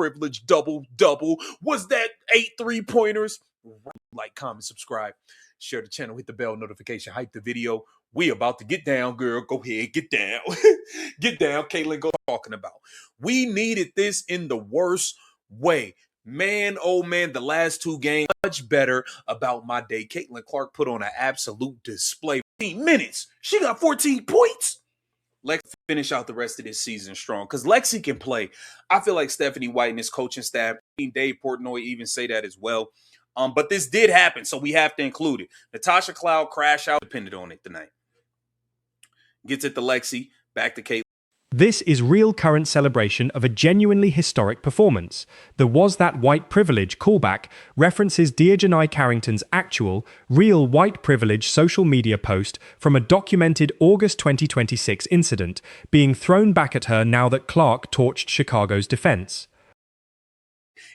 privilege double-double. Was that 8 3-pointers? Like, comment, subscribe, share the channel, hit the bell notification, hype the video. We about to get down, girl. Go ahead, get down. Get down, Caitlin, go talking about. We needed this in the worst way. Man, oh man, the last 2 games, much better about my day. Caitlin Clark put on an absolute display. 15 minutes. She got 14 points. Lexi finish out the rest of this season strong because Lexi can play. I feel like Stephanie White and his coaching staff, Dave Portnoy even say that as well. But this did happen, so we have to include it. Natasha Cloud crash out, depended on it tonight. Gets it to Lexi, back to Caitlin. This is real current celebration of a genuinely historic performance. The Was That White Privilege callback references DiJonai Carrington's actual, real white privilege social media post from a documented August 2026 incident being thrown back at her now that Clark torched Chicago's defense.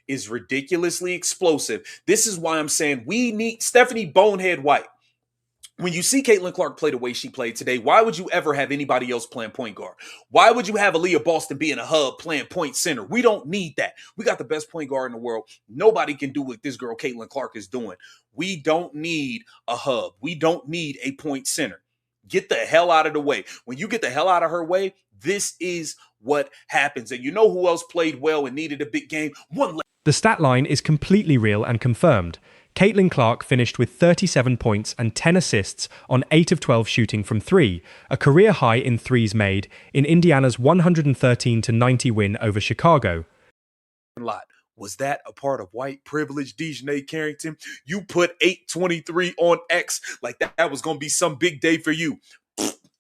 Is ridiculously explosive. This is why I'm saying we need Stephanie Bonehead White. When you see Caitlin Clark play the way she played today, why would you ever have anybody else playing point guard? Why would you have Aaliyah Boston being a hub playing point center? We don't need that. We got the best point guard in the world. Nobody can do what this girl Caitlin Clark is doing. We don't need a hub. We don't need a point center. Get the hell out of the way. When you get the hell out of her way, this is what happens. And you know who else played well and needed a big game? The stat line is completely real and confirmed. Caitlin Clark finished with 37 points and 10 assists on 8 of 12 shooting from 3, a career high in threes made in Indiana's 113-90 win over Chicago. Was that a part of white privilege, DiJonai Carrington? You put 823 on X like that was going to be some big day for you.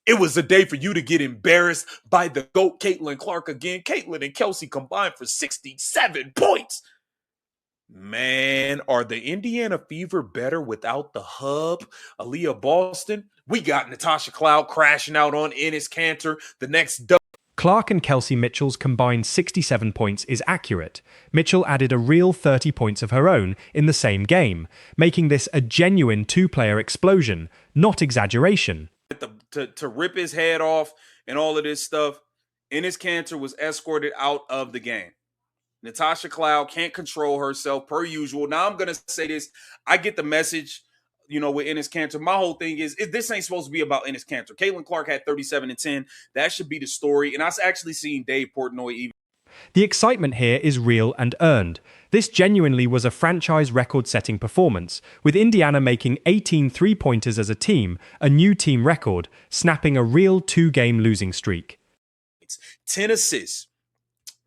It was a day for you to get embarrassed by the GOAT, Caitlin Clark again. Caitlin and Kelsey combined for 67 points. Man, are the Indiana Fever better without the hub? Aaliyah Boston? We got Natasha Cloud crashing out on Enes Kanter. The next Clark and Kelsey Mitchell's combined 67 points is accurate. Mitchell added a real 30 points of her own in the same game, making this a genuine 2-player explosion, not exaggeration. To rip his head off and all of this stuff, Enes Kanter was escorted out of the game. Natasha Cloud can't control herself per usual. Now I'm going to say this. I get the message, with Enes Kanter. My whole thing is this ain't supposed to be about Enes Kanter. Caitlin Clark had 37 and 10. That should be the story. And I've actually seen Dave Portnoy even. The excitement here is real and earned. This genuinely was a franchise record-setting performance, with Indiana making 18 three-pointers as a team, a new team record, snapping a real 2-game losing streak. 10 assists.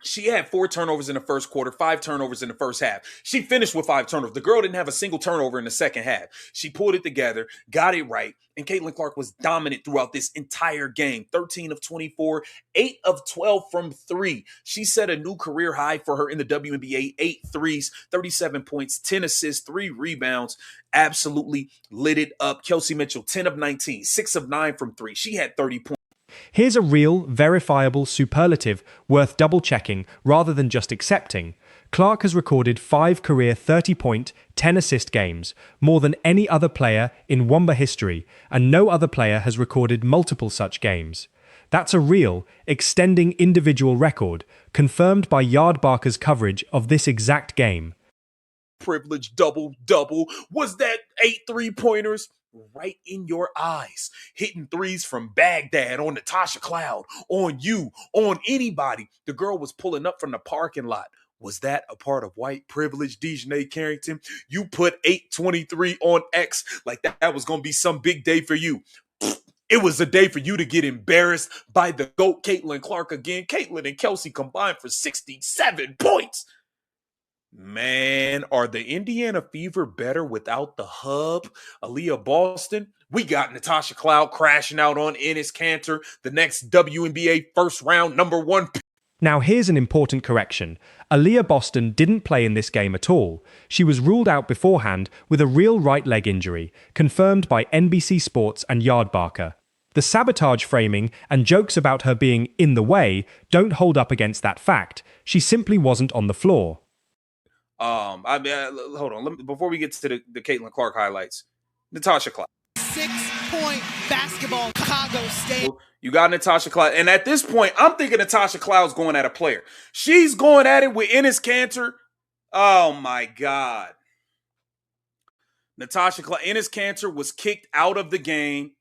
She had 4 turnovers in the first quarter, 5 turnovers in the first half. She finished with 5 turnovers. The girl didn't have a single turnover in the second half. She pulled it together, got it right, and Caitlin Clark was dominant throughout this entire game. 13 of 24, 8 of 12 from 3. She set a new career high for her in the WNBA, 8 threes, 37 points, 10 assists, 3 rebounds. Absolutely lit it up. Kelsey Mitchell, 10 of 19, 6 of 9 from 3. She had 30 points. Here's a real, verifiable superlative worth double-checking rather than just accepting. Clark has recorded 5 career 30-point, 10-assist games, more than any other player in Wamba history, and no other player has recorded multiple such games. That's a real, extending individual record, confirmed by Yardbarker's coverage of this exact game. Privilege double-double. Was that 8 3-pointers? Right in your eyes, hitting threes from Baghdad on Natasha Cloud, on you, on anybody. The girl was pulling up from the parking lot. Was that a part of white privilege, DiJonai Carrington? You put 823 on X like that was going to be some big day for you. It was a day for you to get embarrassed by the GOAT, Caitlin Clark again. Caitlin and Kelsey combined for 67 points. Man, are the Indiana Fever better without the hub? Aaliyah Boston? We got Natasha Cloud crashing out on Enes Kanter, the next WNBA first round #1 pick. Now here's an important correction. Aaliyah Boston didn't play in this game at all. She was ruled out beforehand with a real right leg injury, confirmed by NBC Sports and Yardbarker. The sabotage framing and jokes about her being in the way don't hold up against that fact. She simply wasn't on the floor. Hold on. Before we get to the Caitlin Clark highlights, Natasha Cloud. 6-point basketball, Chicago State. You got Natasha Cloud. And at this point, I'm thinking Natasha Cloud's going at a player. She's going at it with Enes Kanter. Oh, my God. Enes Kanter was kicked out of the game.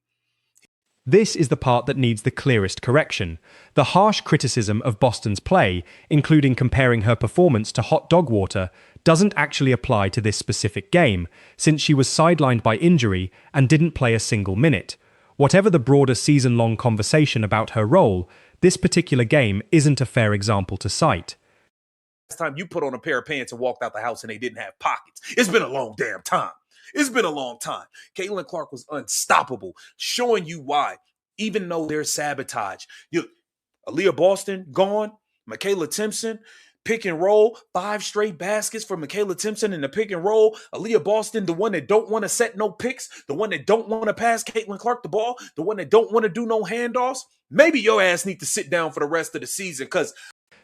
This is the part that needs the clearest correction. The harsh criticism of Boston's play, including comparing her performance to hot dog water, doesn't actually apply to this specific game, since she was sidelined by injury and didn't play a single minute. Whatever the broader season-long conversation about her role, this particular game isn't a fair example to cite. Last time you put on a pair of pants and walked out the house and they didn't have pockets. It's been a long damn time. It's been a long time. Caitlin Clark was unstoppable, showing you why, even though there's sabotage. Aaliyah Boston, gone. Michaela Timpson, pick and roll, 5 straight baskets for Michaela Timpson in the pick and roll. Aaliyah Boston, the one that don't want to set no picks, the one that don't want to pass Caitlin Clark the ball, the one that don't want to do no handoffs. Maybe your ass need to sit down for the rest of the season, because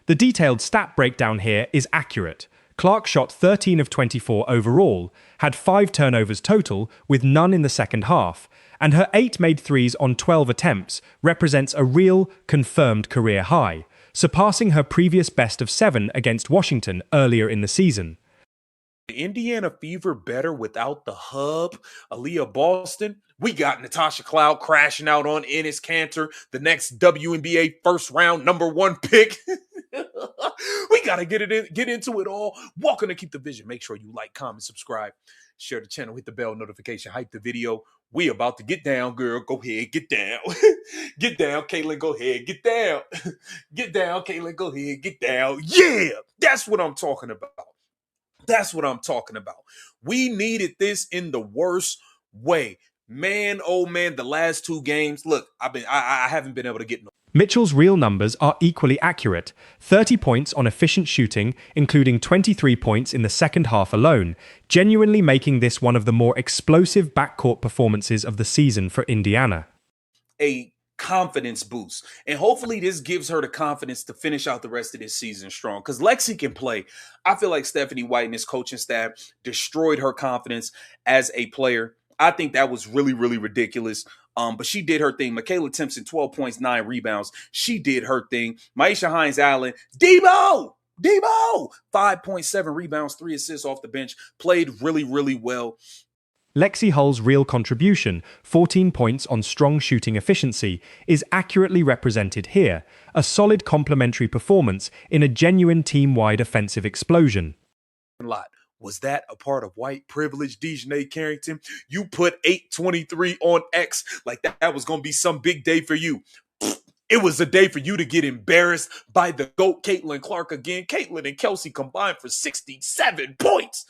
the detailed stat breakdown here is accurate. Clark shot 13 of 24 overall, had 5 turnovers total, with none in the second half, and her 8 made threes on 12 attempts represents a real, confirmed career high, surpassing her previous best of 7 against Washington earlier in the season. The Indiana Fever better without the hub, Aaliyah Boston. We got Natasha Cloud crashing out on Enes Kanter, the next WNBA first round #1 pick. We got to get into it all. Welcome to Keep the Vision. Make sure you like, comment, subscribe, share the channel, hit the bell notification, hype the video. We about to get down, girl. Go ahead, get down. Get down, Caitlin. Go ahead, get down. Get down, Caitlin. Go ahead, get down. Yeah, that's what I'm talking about. That's what I'm talking about. We needed this in the worst way. Man, oh man, the last 2 games. Look, I haven't been able to get no. Mitchell's real numbers are equally accurate. 30 points on efficient shooting, including 23 points in the second half alone, genuinely making this one of the more explosive backcourt performances of the season for Indiana. A confidence boost. And hopefully this gives her the confidence to finish out the rest of this season strong. Because Lexi can play. I feel like Stephanie White and his coaching staff destroyed her confidence as a player. I think that was really, really ridiculous. But she did her thing. Michaela Timpson, 12 points, 9 rebounds. She did her thing. Maisha Hines-Allen, Debo, 5.7 rebounds, 3 assists off the bench. Played really, really well. Lexi Hull's real contribution, 14 points on strong shooting efficiency, is accurately represented here, a solid complementary performance in a genuine team-wide offensive explosion. Was that a part of white privilege, DiJonai Carrington? You put 823 on X like that was going to be some big day for you. It was a day for you to get embarrassed by the GOAT, Caitlin Clark again. Caitlin and Kelsey combined for 67 points.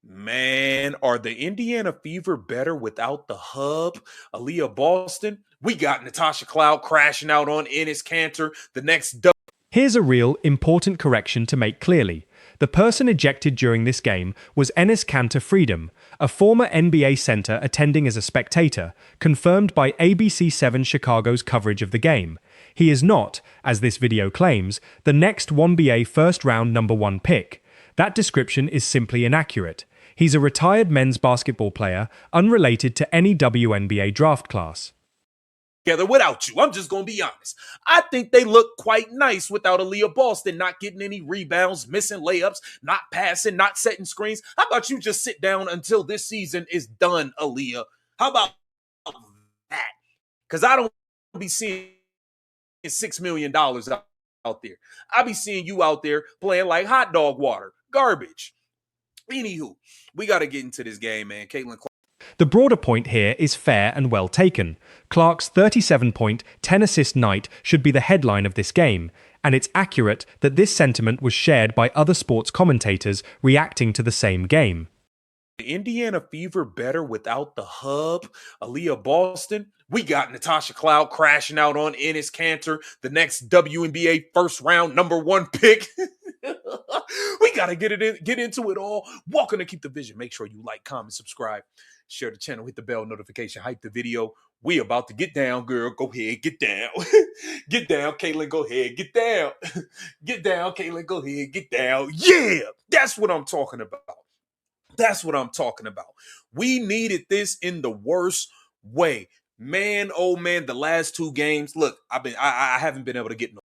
Man, are the Indiana Fever better without the hub, Aaliyah Boston? We got Natasha Cloud crashing out on Enes Kanter, the next. Here's a real, important correction to make clearly. The person ejected during this game was Enes Kanter Freedom, a former NBA center attending as a spectator, confirmed by ABC7 Chicago's coverage of the game. He is not, as this video claims, the next WNBA first-round #1 pick. That description is simply inaccurate. He's a retired men's basketball player, unrelated to any WNBA draft class. Together without you. I'm just going to be honest. I think they look quite nice without Aaliyah Boston not getting any rebounds, missing layups, not passing, not setting screens. How about you just sit down until this season is done, Aaliyah? How about that? Because I don't be seeing $6 million out there. I be seeing you out there playing like hot dog water. Garbage. Anywho, we got to get into this game, man. Caitlin Clark. The broader point here is fair and well taken. Clark's 37-point, 10-assist night should be the headline of this game, and it's accurate that this sentiment was shared by other sports commentators reacting to the same game. The Indiana Fever better without the hub, Aaliyah Boston. We got Natasha Cloud crashing out on Enes Kanter, the next WNBA first round #1 pick. We got to get into it all. Welcome to Keep the Vision. Make sure you like, comment, subscribe, share the channel, hit the bell notification, hype the video. We about to get down, girl. Go ahead, get down. Get down, Caitlin. Go ahead, get down. Get down, Caitlin. Go ahead, get down. Yeah, that's what I'm talking about. That's what I'm talking about. We needed this in the worst way. Man, oh man, the last 2 games. Look, I haven't been able to get no